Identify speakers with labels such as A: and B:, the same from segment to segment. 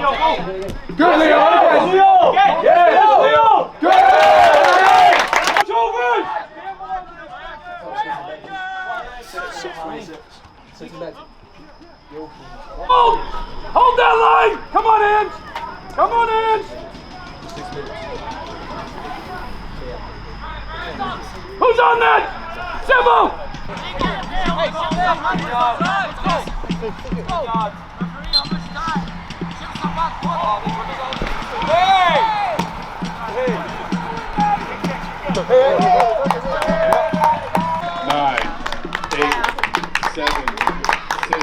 A: Good, Leo! Leo! Yeah! Leo! Good! Hold that line! Come on, Ange! Come on, Ange! Who's on that? Simple! Nine, 8, 7, 6,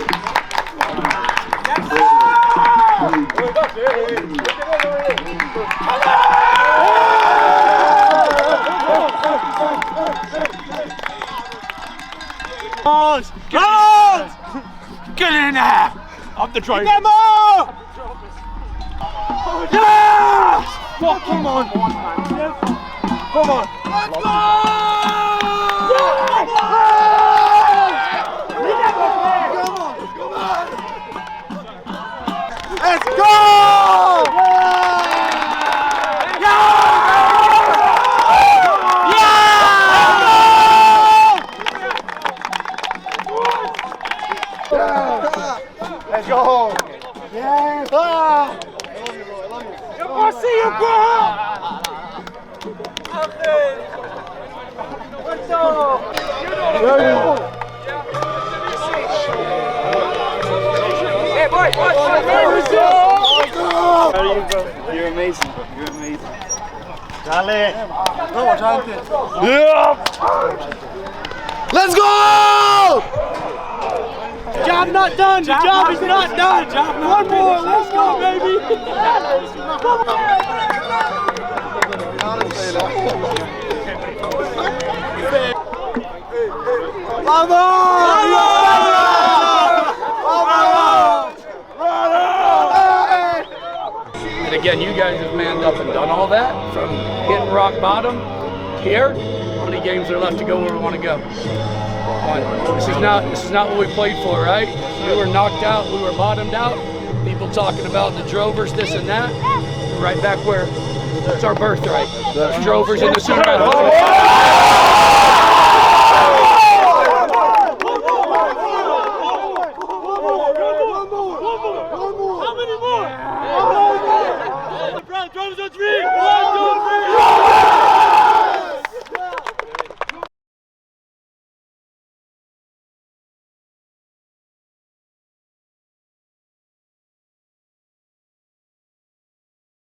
A: 5, get in there! Up the drive. Get more! Yes! Oh, come on! Come on! Let's go! Let's go! Let's go home. Yeah. I see you, bro. Let's go. Hey, boy. You're amazing. You're amazing. Dale. Yeah. Let's go. Job not done. The job is not done. One more. Let's go, baby.
B: And again, you guys have manned up and done all that from hitting rock bottom here. How many games are left to go where we want to go? This is not what we played for, right? We were knocked out, we were bottomed out. People talking about the Drovers, this and that. We're right back where it's our birthright. The Drovers in the Super Bowl.
A: How many more? Drovers on 3.